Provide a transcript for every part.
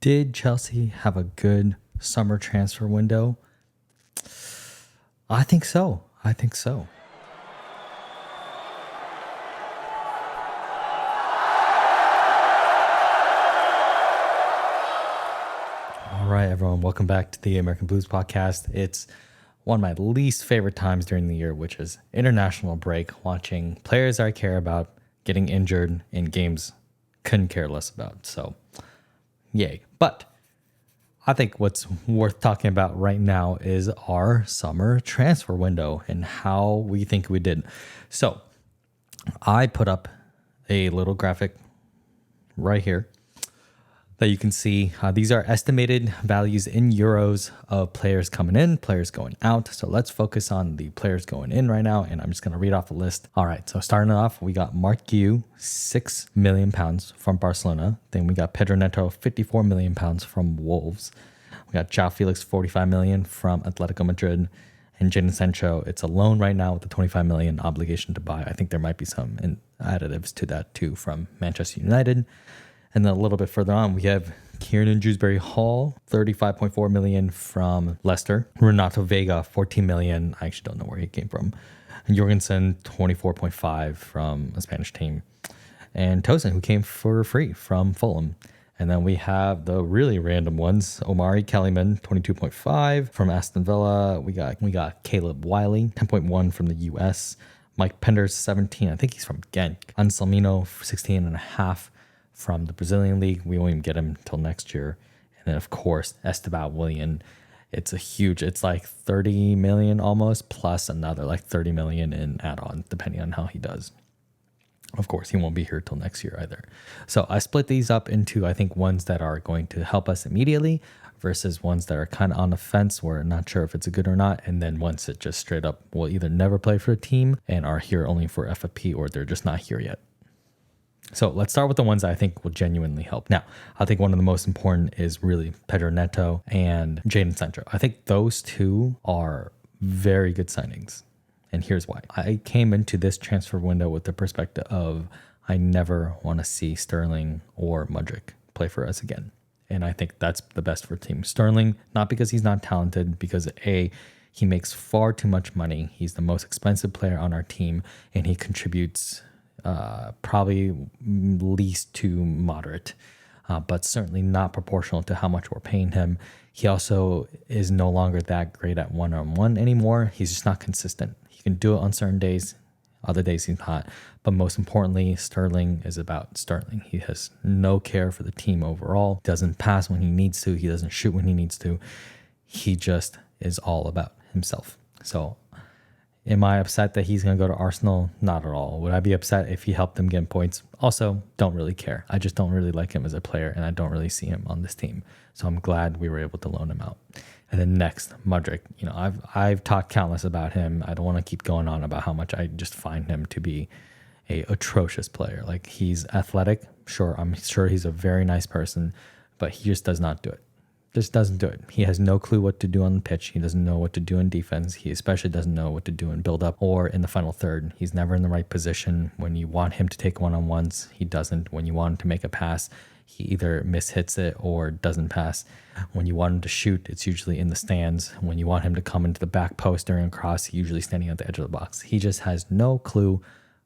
Did Chelsea have a good summer transfer window? I think so. All right, everyone. Welcome back to the American Blues Podcast. It's one of my least favorite times during the year, which is international break, watching players I care about getting injured in games couldn't care less about. So, yay. But I think what's worth talking about right now is our summer transfer window and how we think we did. So I put up a little graphic right here that you can see. These are estimated values in euros of players coming in, players going out. So let's focus on the players going in right now. And I'm just going to read off the list. All right. So starting off, we got Mark Guiu, £6 million from Barcelona. Then we got Pedro Neto, £54 million from Wolves. We got João Felix, $45 million from Atletico Madrid. And Jadon Sancho, it's a loan right now with a $25 million obligation to buy. I think there might be some additives to that too from Manchester United. And then a little bit further on, we have Kieran Dewsbury-Hall, $35.4 million from Leicester. Renato Vega, $14 million. I actually don't know where he came from. And Jorgensen, $24.5 from a Spanish team. And Tosin, who came for free from Fulham. And then we have the really random ones. Omari Kellyman, $22.5 from Aston Villa. We got Caleb Wiley, $10.1 from the US. Mike Penders, $17. I think he's from Genk. Anselmino, $16.5 from the Brazilian league. We won't even get him until next year. And then, of course, Esteban Willian. It's like 30 million almost, plus another like 30 million in add-on, depending on how he does. Of course, he won't be here till next year either. So I split these up into, I think, ones that are going to help us immediately versus ones that are kind of on the fence. We're not sure if it's a good or not. And then ones that just straight up will either never play for a team and are here only for FFP, or they're just not here yet. So let's start with the ones that I think will genuinely help. Now, I think one of the most important is really Pedro Neto and Jadon Sancho. I think those two are very good signings. And here's why. I came into this transfer window with the perspective of I never want to see Sterling or Mudryk play for us again. And I think that's the best for team. Sterling, not because he's not talented, because A, he makes far too much money. He's the most expensive player on our team, and he contributes probably least to moderate, but certainly not proportional to how much we're paying him. He also is no longer that great at one-on-one anymore. He's just not consistent. He can do it on certain days, other days he's not. But most importantly, Sterling is about Sterling. He has no care for the team overall. Doesn't pass when he needs to. He doesn't shoot when he needs to. He just is all about himself. So am I upset that he's going to go to Arsenal? Not at all. Would I be upset if he helped them get points? Also, don't really care. I just don't really like him as a player, and I don't really see him on this team. So I'm glad we were able to loan him out. And then next, Mudryk. I've talked countless about him. I don't want to keep going on about how much I just find him to be a atrocious player. Like, he's athletic. Sure, I'm sure he's a very nice person, but he just does not do it. Just doesn't do it. He has no clue what to do on the pitch. He doesn't know what to do in defense. He especially doesn't know what to do in build-up or in the final third. He's never in the right position. When you want him to take one-on-ones, he doesn't. When you want him to make a pass, he either mishits it or doesn't pass. When you want him to shoot, it's usually in the stands. When you want him to come into the back post during a cross, he's usually standing at the edge of the box. He just has no clue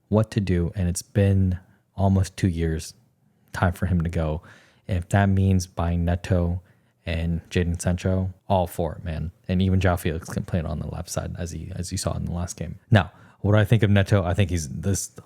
what to do, and it's been almost 2 years. Time for him to go. And if that means buying Neto and Jadon Sancho, all for it, man. And even João Felix can play it on the left side, as you saw in the last game. Now, what do I think of Neto? I think he's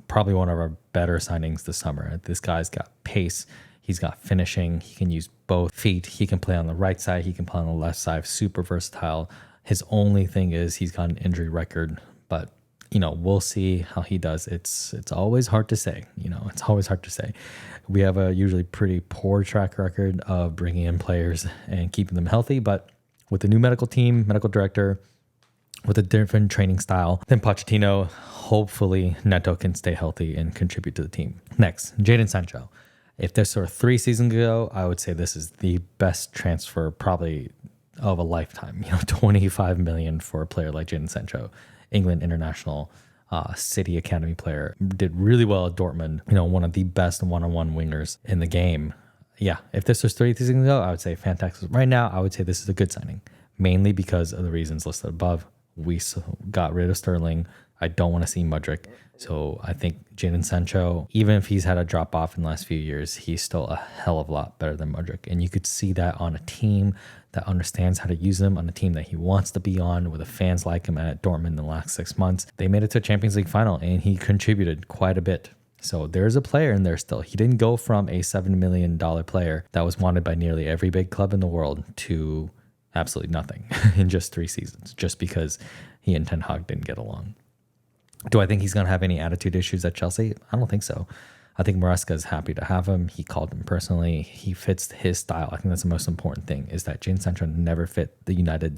probably one of our better signings this summer. This guy's got pace. He's got finishing. He can use both feet. He can play on the right side. He can play on the left side. Super versatile. His only thing is he's got an injury record, but we'll see how he does. It's always hard to say. It's always hard to say. We have a usually pretty poor track record of bringing in players and keeping them healthy, but with the new medical team, medical director, with a different training style than Pochettino, hopefully Neto can stay healthy and contribute to the team. Next, Jadon Sancho. If this were 3 seasons ago, I would say this is the best transfer probably of a lifetime. 25 million for a player like Jadon Sancho. England international, City Academy player, did really well at Dortmund. One of the best one-on-one wingers in the game. yeah, if this was 3 seasons ago, I would say fantastic. Right now, I would say this is a good signing, mainly because of the reasons listed above. We got rid of Sterling. I don't want to see Mudryk. So I think Jadon Sancho, even if he's had a drop off in the last few years, he's still a hell of a lot better than Mudryk. And you could see that on a team that understands how to use him, on a team that he wants to be on, where the fans like him at Dortmund in the last 6 months. They made it to a Champions League final and he contributed quite a bit. So there's a player in there still. He didn't go from a $7 million player that was wanted by nearly every big club in the world to absolutely nothing in just 3 seasons, just because he and Ten Hag didn't get along. Do I think he's going to have any attitude issues at Chelsea? I don't think so. I think Maresca is happy to have him. He called him personally. He fits his style. I think that's the most important thing, is that Jadon Sancho never fit the United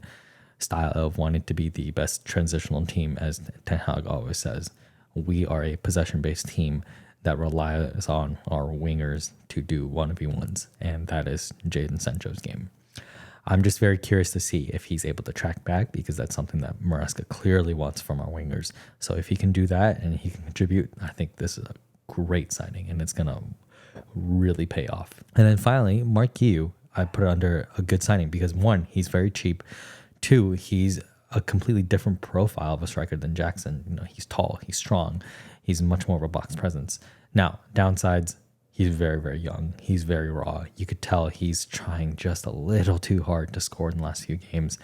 style of wanting to be the best transitional team, as Ten Hag always says. We are a possession-based team that relies on our wingers to do 1v1s, and that is Jadon Sancho's game. I'm just very curious to see if he's able to track back, because that's something that Maresca clearly wants from our wingers. So if he can do that and he can contribute, I think this is a great signing and it's going to really pay off. And then finally, Mark Yu, I put it under a good signing because 1, he's very cheap. 2, he's a completely different profile of a striker than Jackson. You know, he's tall, he's strong, he's much more of a box presence. Now, downsides, he's very, very young. He's very raw. You could tell he's trying just a little too hard to score in the last few games.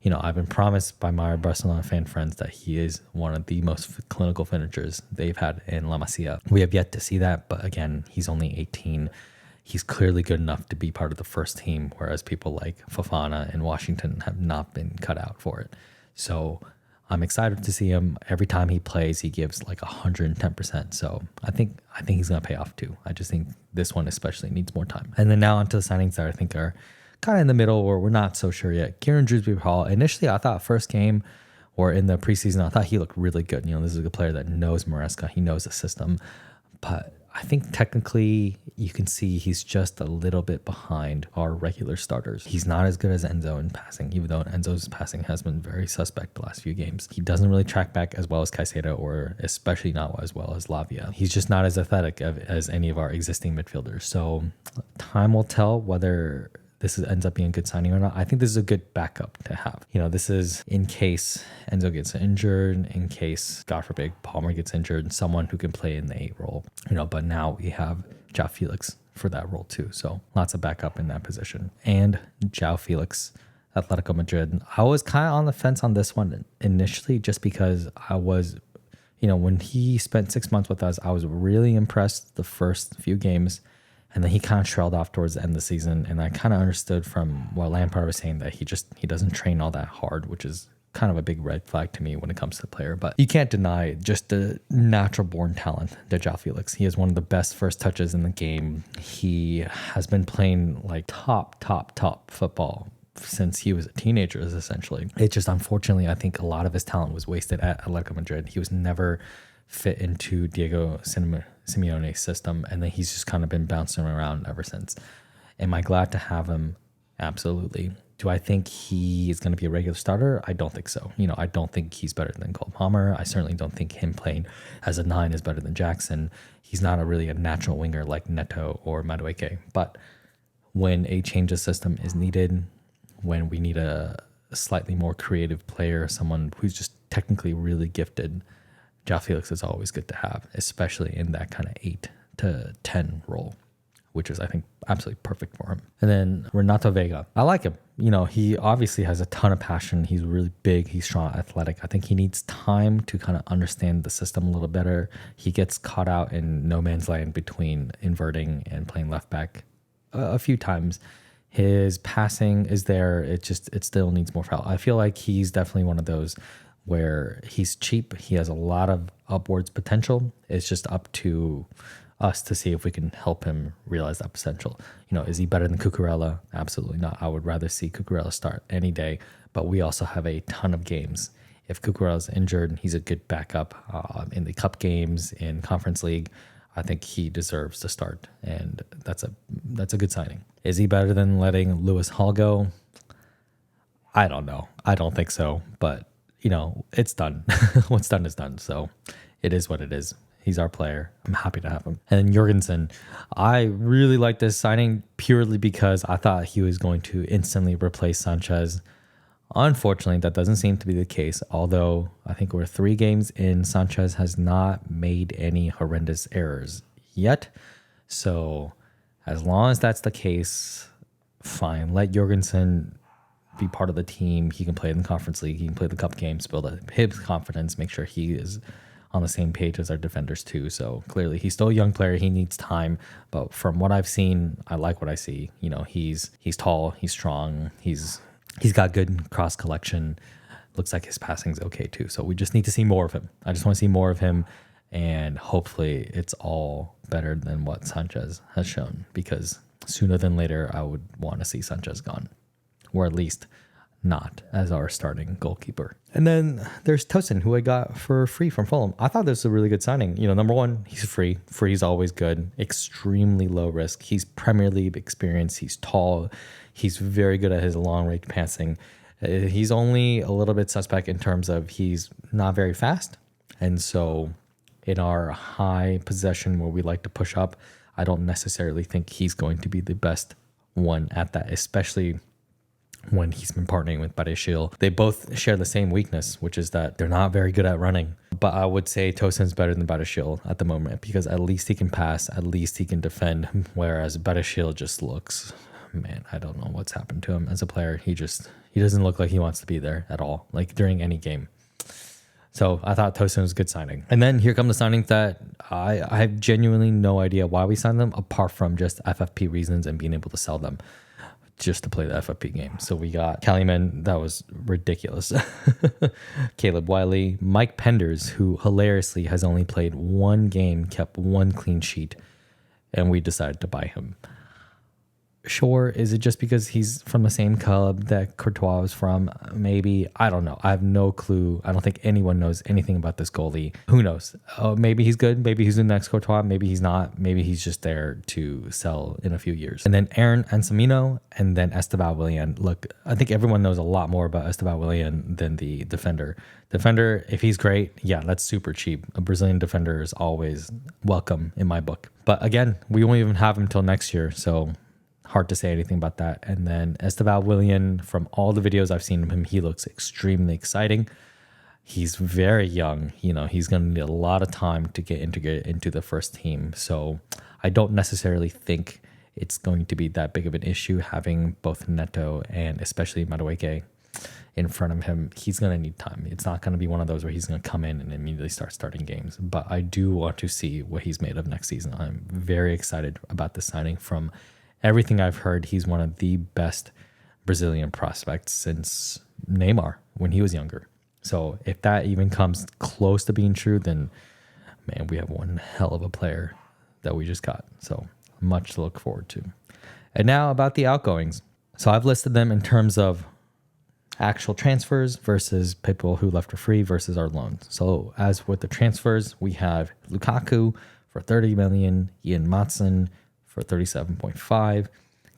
You know, I've been promised by my Barcelona fan friends that he is one of the most clinical finishers they've had in La Masia. We have yet to see that, but again, he's only 18. He's clearly good enough to be part of the first team, whereas people like Fofana and Washington have not been cut out for it. So I'm excited to see him. Every time he plays, he gives like 110%. So I think he's going to pay off too. I just think this one especially needs more time. And then now onto the signings that I think are kind of in the middle, or we're not so sure yet. Kieran Dewsbury-Hall. Initially, I thought first game or in the preseason, I thought he looked really good. You know, this is a player that knows Maresca. He knows the system. But I think technically you can see he's just a little bit behind our regular starters. He's not as good as Enzo in passing, even though Enzo's passing has been very suspect the last few games. He doesn't really track back as well as Caicedo, or especially not as well as Lavia. He's just not as athletic as any of our existing midfielders. So time will tell whether this ends up being a good signing or not. I think this is a good backup to have. You know, this is in case Enzo gets injured, in case, God forbid, Palmer gets injured, someone who can play in the 8 role. You know, but now we have João Felix for that role too. So lots of backup in that position. And João Felix, Atletico Madrid. I was kind of on the fence on this one initially, just because I was, you know, when he spent 6 months with us, I was really impressed the first few games. And then he kind of trailed off towards the end of the season. And I kind of understood from what Lampard was saying that he doesn't train all that hard, which is kind of a big red flag to me when it comes to the player. But you can't deny just the natural born talent that João Felix. He has one of the best first touches in the game. He has been playing like top football since he was a teenager, essentially. It just, unfortunately, I think a lot of his talent was wasted at Atletico Madrid. He was never fit into Diego Simeone's system, and then he's just kind of been bouncing around ever since. Am I glad to have him? Absolutely. Do I think he is going to be a regular starter? I don't think so. You know, I don't think he's better than Cole Palmer. I certainly don't think him playing as a 9 is better than Jackson. He's not really a natural winger like Neto or Madueke. But when a change of system is needed, when we need a slightly more creative player, someone who's just technically really gifted, João Felix is always good to have, especially in that kind of 8 to 10 role, which is, I think, absolutely perfect for him. And then Renato Vega. I like him. You know, he obviously has a ton of passion. He's really big. He's strong, athletic. I think he needs time to kind of understand the system a little better. He gets caught out in no man's land between inverting and playing left back a few times. His passing is there. It still needs more foul. I feel like he's definitely one of those where he's cheap. He has a lot of upwards potential. It's just up to us to see if we can help him realize that potential. You know, is he better than Cucurella? Absolutely not. I would rather see Cucurella start any day, but we also have a ton of games. If Cucurella's injured, he's a good backup in the cup games, in Conference League. I think he deserves to start, and that's a good signing. Is he better than letting Lewis Hall go? I don't know. I don't think so, but you know, it's done. What's done is done. So it is what it is. He's our player. I'm happy to have him. And Jorgensen, I really like this signing purely because I thought he was going to instantly replace Sanchez. Unfortunately, that doesn't seem to be the case, although I think we're 3 games in. Sanchez has not made any horrendous errors yet. So as long as that's the case, fine. Let Jorgensen be part of the team. He can play in the Conference League. He can play the Cup games, build up his confidence, make sure he is on the same page as our defenders too. So clearly he's still a young player. He needs time. But from what I've seen, I like what I see. You know, he's tall, he's strong, he's got good cross collection. Looks like his passing's okay too. So we just need to see more of him. I just want to see more of him. And hopefully it's all better than what Sanchez has shown, because sooner than later, I would want to see Sanchez gone, or at least not as our starting goalkeeper. And then there's Tosin, who I got for free from Fulham. I thought this was a really good signing. You know, number one, he's free. Free is always good. Extremely low risk. He's Premier League experience. He's tall. He's very good at his long range passing. He's only a little bit suspect in terms of he's not very fast. And so in our high possession where we like to push up, I don't necessarily think he's going to be the best one at that, especially when he's been partnering with Badeshil. They both share the same weakness, which is that they're not very good at running. But I would say Tosin's better than Badeshil at the moment, because at least he can pass, at least he can defend, whereas Badeshil just looks, man, I don't know what's happened to him as a player. He doesn't look like he wants to be there at all, like during any game. So I thought Tosin was a good signing. And then here come the signings that I have genuinely no idea why we signed them, apart from just FFP reasons and being able to sell them just to play the FFP game. So we got Kaliman, that was ridiculous. Caleb Wiley, Mike Penders, who hilariously has only played 1 game, kept 1 clean sheet, and we decided to buy him. Sure, is it just because he's from the same club that Courtois was from? Maybe. I don't know. I have no clue. I don't think anyone knows anything about this goalie. Who knows? Maybe he's good. Maybe he's the next Courtois. Maybe he's not. Maybe he's just there to sell in a few years. And then Aaron Ansamino, and then Esteban Willian. Look, I think everyone knows a lot more about Esteban Willian than the defender. Defender, if he's great, yeah, that's super cheap. A Brazilian defender is always welcome in my book. But again, we won't even have him till next year, so hard to say anything about that. And then Esteban Willian, from all the videos I've seen of him, he looks extremely exciting. He's very young. You know, he's going to need a lot of time to get integrated into the first team. So I don't necessarily think it's going to be that big of an issue having both Neto and especially Madueke in front of him. He's going to need time. It's not going to be one of those where he's going to come in and immediately start starting games. But I do want to see what he's made of next season. I'm very excited about the signing. From everything I've heard, he's one of the best Brazilian prospects since Neymar when he was younger. So if that even comes close to being true, then man, we have one hell of a player that we just got. So much to look forward to. And now about the outgoings. So I've listed them in terms of actual transfers versus people who left for free versus our loans. So as with the transfers, we have Lukaku for 30 million, Ian Matson for 37.5,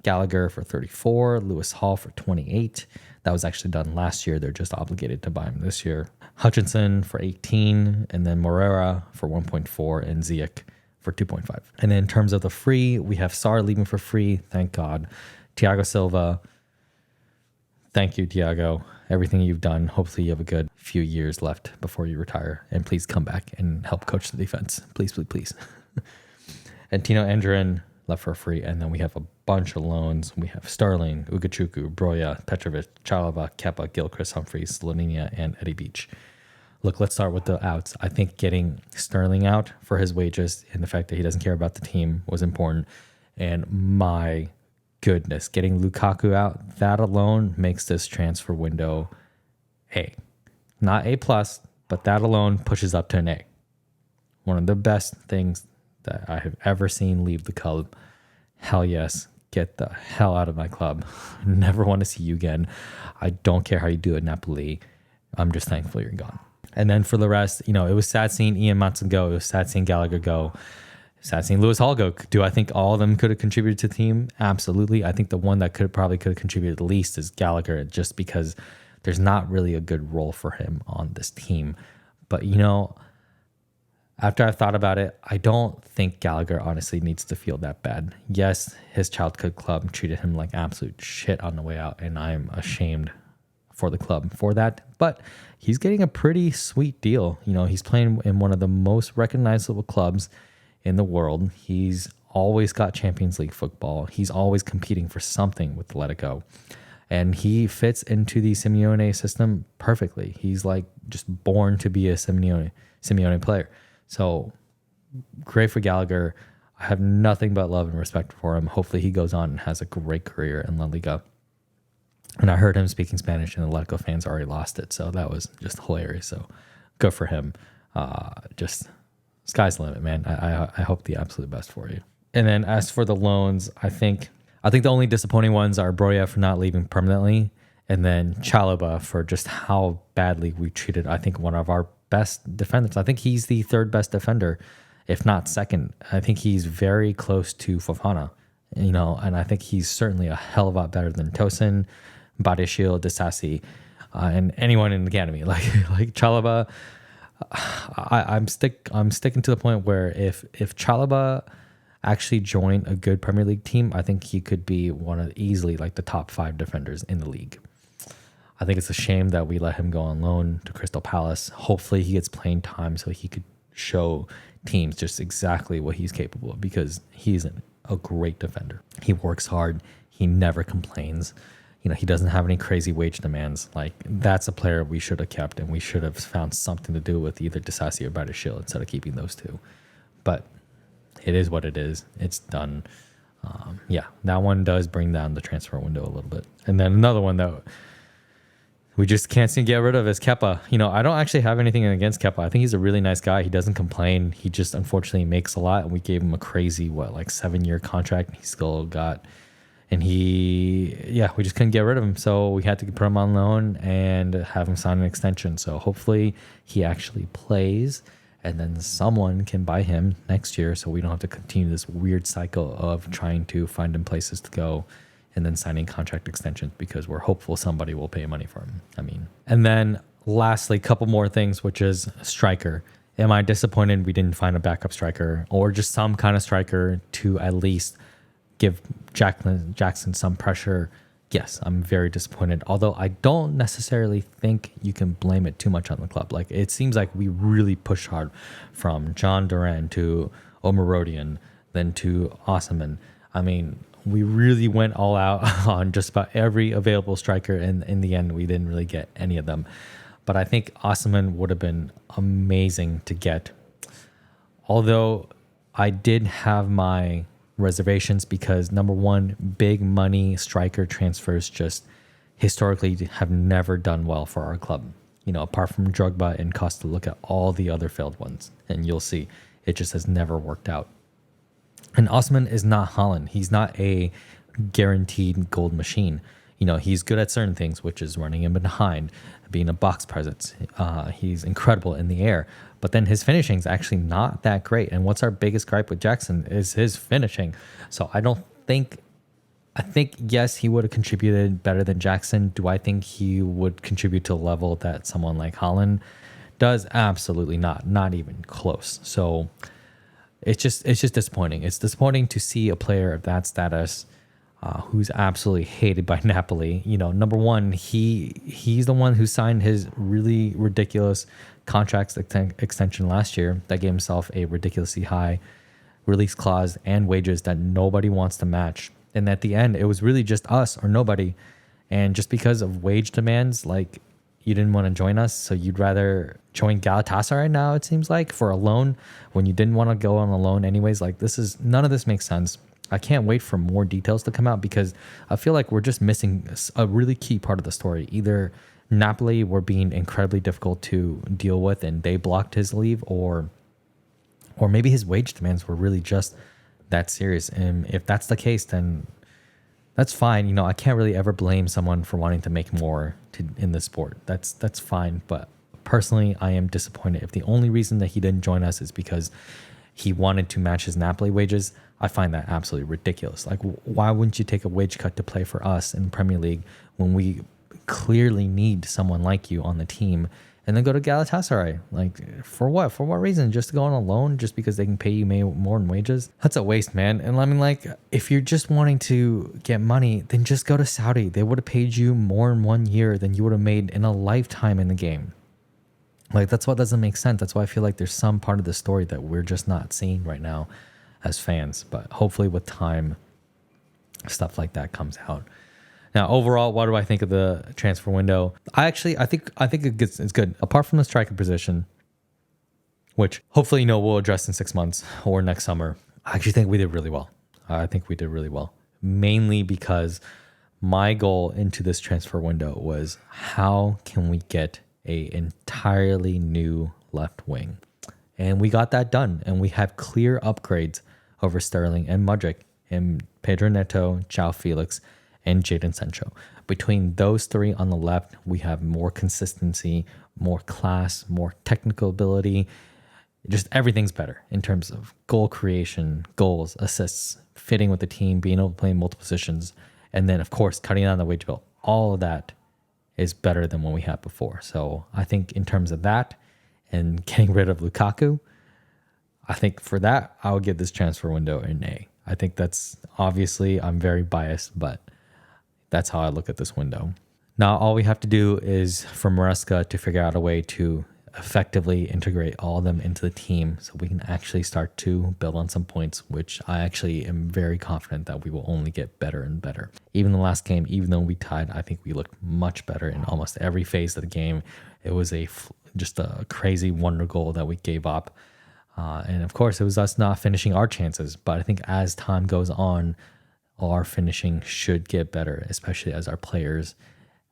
Gallagher for 34, Lewis Hall for 28. That was actually done last year. They're just obligated to buy him this year. Hutchinson for 18, and then Moreira for 1.4, and Ziyech for 2.5. And then in terms of the free, we have Sarr leaving for free, thank God. Thiago Silva, thank you, Thiago. Everything you've done. Hopefully you have a good few years left before you retire, and please come back and help coach the defense. Please, please, please. And Tino Andrin left for free, and then we have a bunch of loans. We have Sterling, Ugachuku, Broya, Petrovic, Chalaba, Kepa, Gilchrist, Humphreys, Slovenia, and Eddie Beach. Look, let's start with the outs. I think getting Sterling out for his wages and the fact that he doesn't care about the team was important. And my goodness, getting Lukaku out, that alone makes this transfer window A. Not A+, but that alone pushes up to an A. One of the best things that I have ever seen leave the club. Hell yes, get the hell out of my club. Never want to see you again. I don't care how you do it, Napoli. I'm just thankful you're gone. And then for the rest, you know, it was sad seeing Ian Matson go. It was sad seeing Gallagher go. Sad seeing Lewis Hall go. Do I think all of them could have contributed to the team? Absolutely. I think the one that probably could have contributed the least is Gallagher, just because there's not really a good role for him on this team. But, you know, After I've thought about it, I don't think Gallagher honestly needs to feel that bad. Yes, his childhood club treated him like absolute shit on the way out, and I'm ashamed for the club for that. But he's getting a pretty sweet deal. He's playing in one of the most recognizable clubs in the world. He's always got Champions League football. He's always competing for something with Let It Go. And he fits into the Simeone system perfectly. He's like just born to be a Simeone player. So great for Gallagher. I have nothing but love and respect for him. Hopefully he goes on and has a great career in La Liga. And I heard him speaking Spanish, and the Let It Go fans already lost it. So that was just hilarious. So good for him. Just sky's the limit, man. I hope the absolute best for you. And then as for the loans, I think the only disappointing ones are Broya for not leaving permanently, and then Chelesa for just how badly we treated, I think, one of our best defenders. I think he's the third best defender, if not second. I think he's very close to Fofana, and I think he's certainly a hell of a lot better than Tosin, Badiashile, Disasi, and anyone in the academy. Like Chelesa, I'm sticking to the point where if Chelesa actually joined a good Premier League team, I think he could be one of easily like the top 5 defenders in the league. I think it's a shame that we let him go on loan to Crystal Palace. Hopefully he gets playing time so he could show teams just exactly what he's capable of, because he's a great defender. He works hard. He never complains. He doesn't have any crazy wage demands. Like, that's a player we should have kept, and we should have found something to do with either Disasi or Badiashile instead of keeping those two. But it is what it is. It's done. That one does bring down the transfer window a little bit. And then another one that we just can't seem to get rid of is Kepa. I don't actually have anything against Kepa. I think he's a really nice guy. He doesn't complain. He just unfortunately makes a lot, and we gave him a crazy 7-year contract, and he still got. And we just couldn't get rid of him. So we had to put him on loan and have him sign an extension. So hopefully he actually plays, and then someone can buy him next year, so we don't have to continue this weird cycle of trying to find him places to go and then signing contract extensions, because we're hopeful somebody will pay money for him. And then lastly, a couple more things, which is striker. Am I disappointed we didn't find a backup striker or just some kind of striker to at least give Jackson some pressure? Yes, I'm very disappointed. Although I don't necessarily think you can blame it too much on the club. Like, it seems like we really pushed hard from John Duran to Omarodian, then to Osimhen. We really went all out on just about every available striker, and in the end, we didn't really get any of them. But I think Osimhen would have been amazing to get. Although I did have my reservations, because number one, big money striker transfers just historically have never done well for our club. Apart from Drogba and Costa, look at all the other failed ones, and you'll see it just has never worked out. And Osimhen is not Haaland. He's not a guaranteed gold machine. He's good at certain things, which is running in behind, being a box presence. He's incredible in the air, but then his finishing is actually not that great. And what's our biggest gripe with Jackson is his finishing. So I think, yes, he would have contributed better than Jackson. Do I think he would contribute to a level that someone like Haaland does? Absolutely not. Not even close. So it's just disappointing. It's disappointing to see a player of that status who's absolutely hated by Napoli. Number one, he's the one who signed his really ridiculous contract extension last year that gave himself a ridiculously high release clause and wages that nobody wants to match. And at the end, it was really just us or nobody. And just because of wage demands, you didn't want to join us, so you'd rather join Galatasaray now, it seems like, for a loan when you didn't want to go on a loan anyways. None of this makes sense. I can't wait for more details to come out, because I feel like we're just missing a really key part of the story. Either Napoli were being incredibly difficult to deal with and they blocked his leave, or maybe his wage demands were really just that serious. And if that's the case, then that's fine. I can't really ever blame someone for wanting to make more in this sport. That's fine. But personally, I am disappointed. If the only reason that he didn't join us is because he wanted to match his Napoli wages, I find that absolutely ridiculous. Why wouldn't you take a wage cut to play for us in Premier League when we clearly need someone like you on the team? and then go to Galatasaray. Like, for what? For what reason? Just to go on a loan just because they can pay you more in wages? That's a waste, man. And I mean, like, if you're just wanting to get money, then just go to Saudi. They would have paid you more in 1 year than you would have made in a lifetime in the game. Like, that's what doesn't make sense. That's why I feel like there's some part of the story that we're just not seeing right now as fans. But hopefully with time, stuff like that comes out. Now, overall, what do I think of the transfer window? I think it's good. Apart from the striker position, which hopefully, we'll address in 6 months or next summer. I actually think we did really well. Mainly because my goal into this transfer window was, how can we get a entirely new left wing? And we got that done. And we have clear upgrades over Sterling and Mudryk and Pedro Neto, João Felix, and Jadon Sancho. Between those three on the left, we have more consistency, more class, more technical ability. Just everything's better in terms of goal creation, goals, assists, fitting with the team, being able to play in multiple positions, and then, of course, cutting down the wage bill. All of that is better than what we had before. So I think in terms of that and getting rid of Lukaku, I think for that, I would give this transfer window an A. I think that's, obviously, I'm very biased, but that's how I look at this window. Now, all we have to do is for Maresca to figure out a way to effectively integrate all of them into the team so we can actually start to build on some points, which I actually am very confident that we will only get better and better. Even the last game, even though we tied, I think we looked much better in almost every phase of the game. It was just a crazy wonder goal that we gave up. And of course, it was us not finishing our chances. But I think as time goes on, our finishing should get better, especially as our players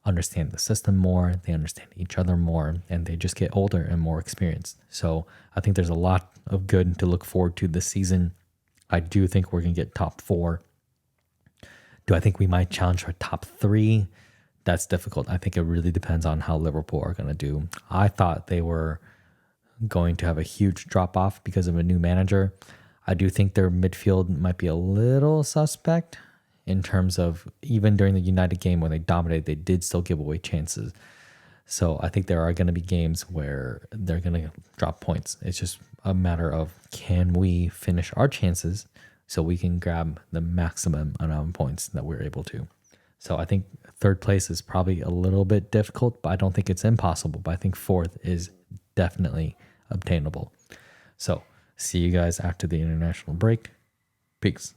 understand the system more, they understand each other more, and they just get older and more experienced. So I think there's a lot of good to look forward to this season. I do think we're going to get top 4. Do I think we might challenge for top 3? That's difficult. I think it really depends on how Liverpool are going to do. I thought they were going to have a huge drop off because of a new manager. I do think their midfield might be a little suspect in terms of, even during the United game when they dominated, they did still give away chances. So I think there are going to be games where they're going to drop points. It's just a matter of, can we finish our chances so we can grab the maximum amount of points that we're able to. So I think 3rd place is probably a little bit difficult, but I don't think it's impossible. But I think 4th is definitely obtainable. So see you guys after the international break. Peace.